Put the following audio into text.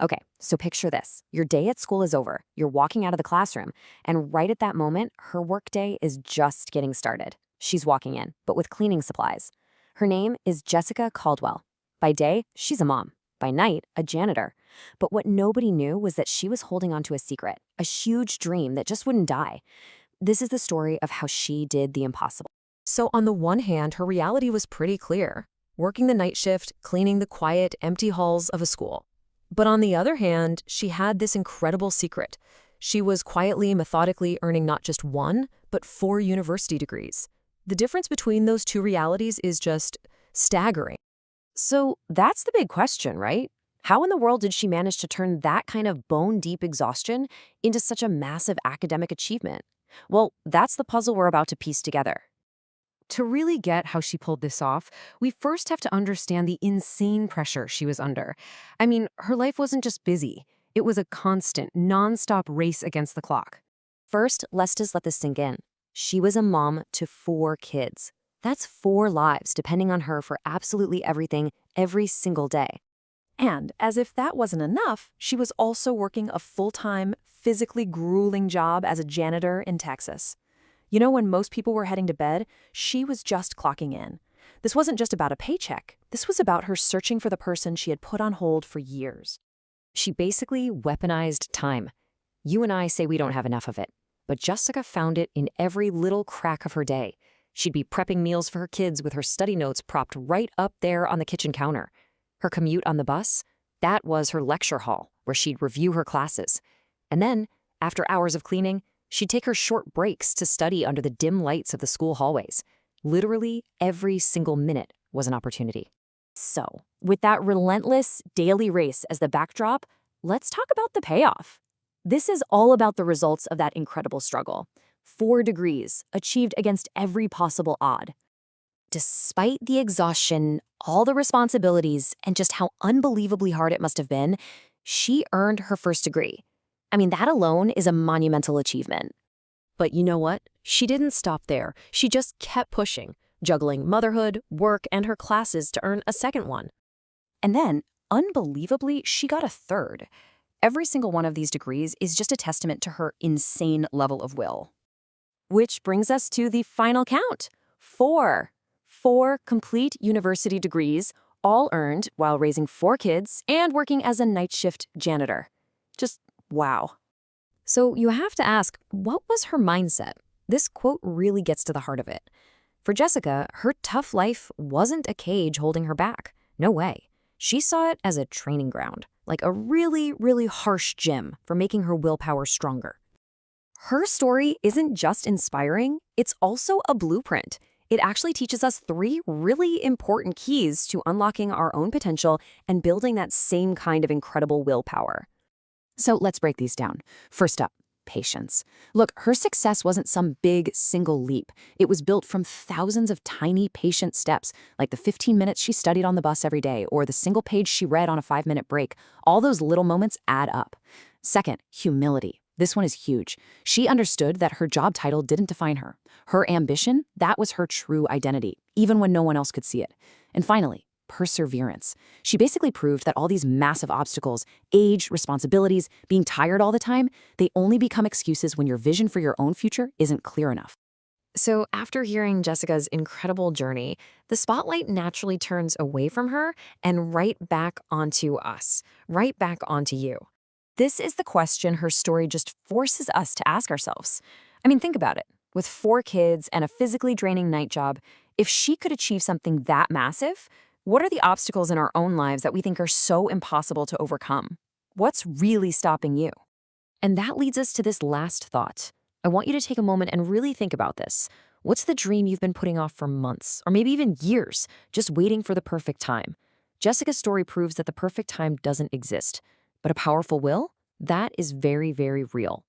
Okay, so picture this. Your day at school is over. You're walking out of the classroom, and right at that moment, her workday is just getting started. She's walking in, but with cleaning supplies. Her name is Jessica Caldwell. By day, she's a mom. By night, a janitor. But what nobody knew was that she was holding on to a secret, a huge dream that just wouldn't die. This is the story of how she did the impossible. So on the one hand, her reality was pretty clear, working the night shift, cleaning the quiet, empty halls of a school. But on the other hand, she had this incredible secret. She was quietly, methodically earning not just one, but 4 university degrees. The difference between those two realities is just staggering. So that's the big question, right? How in the world did she manage to turn that kind of bone-deep exhaustion into such a massive academic achievement? Well, that's the puzzle we're about to piece together. To really get how she pulled this off, we first have to understand the insane pressure she was under. I mean, her life wasn't just busy. It was a constant, nonstop race against the clock. First, let's just let this sink in. She was a mom to 4 kids. That's 4 lives depending on her for absolutely everything every single day. And as if that wasn't enough, she was also working a full-time, physically grueling job as a janitor in Texas. You know, when most people were heading to bed, she was just clocking in. This wasn't just about a paycheck. This was about her searching for the person she had put on hold for years. She basically weaponized time. You and I say we don't have enough of it, but Jessica found it in every little crack of her day. She'd be prepping meals for her kids with her study notes propped right up there on the kitchen counter. Her commute on the bus, that was her lecture hall, where she'd review her classes. And then, after hours of cleaning, she'd take her short breaks to study under the dim lights of the school hallways. Literally every single minute was an opportunity. So, with that relentless daily race as the backdrop, let's talk about the payoff. This is all about the results of that incredible struggle. 4 degrees, achieved against every possible odd. Despite the exhaustion, all the responsibilities, and just how unbelievably hard it must have been, she earned her first degree. I mean, that alone is a monumental achievement. But you know what? She didn't stop there. She just kept pushing, juggling motherhood, work, and her classes to earn a second one. And then, unbelievably, she got a third. Every single one of these degrees is just a testament to her insane level of will. Which brings us to the final count. 4. 4 complete university degrees, all earned while raising 4 kids and working as a night shift janitor. Just wow. So you have to ask, what was her mindset? This quote really gets to the heart of it. For Jessica, her tough life wasn't a cage holding her back. No way. She saw it as a training ground, like a really, really harsh gym for making her willpower stronger. Her story isn't just inspiring, it's also a blueprint. It actually teaches us 3 really important keys to unlocking our own potential and building that same kind of incredible willpower. So let's break these down. First up, patience. Look, her success wasn't some big single leap. It was built from thousands of tiny patient steps, like the 15 minutes she studied on the bus every day or the single page she read on a 5-minute break. All those little moments add up. Second, humility. This one is huge. She understood that her job title didn't define her. Her ambition, that was her true identity, even when no one else could see it. And finally, perseverance. She basically proved that all these massive obstacles, age, responsibilities, being tired all the time, they only become excuses when your vision for your own future isn't clear enough. So after hearing Jessica's incredible journey, the spotlight naturally turns away from her and right back onto us, right back onto you. This is the question her story just forces us to ask ourselves. I mean, think about it. With 4 kids and a physically draining night job, if she could achieve something that massive, what are the obstacles in our own lives that we think are so impossible to overcome? What's really stopping you? And that leads us to this last thought. I want you to take a moment and really think about this. What's the dream you've been putting off for months, or maybe even years, just waiting for the perfect time? Jessica's story proves that the perfect time doesn't exist. But a powerful will? That is very, very real.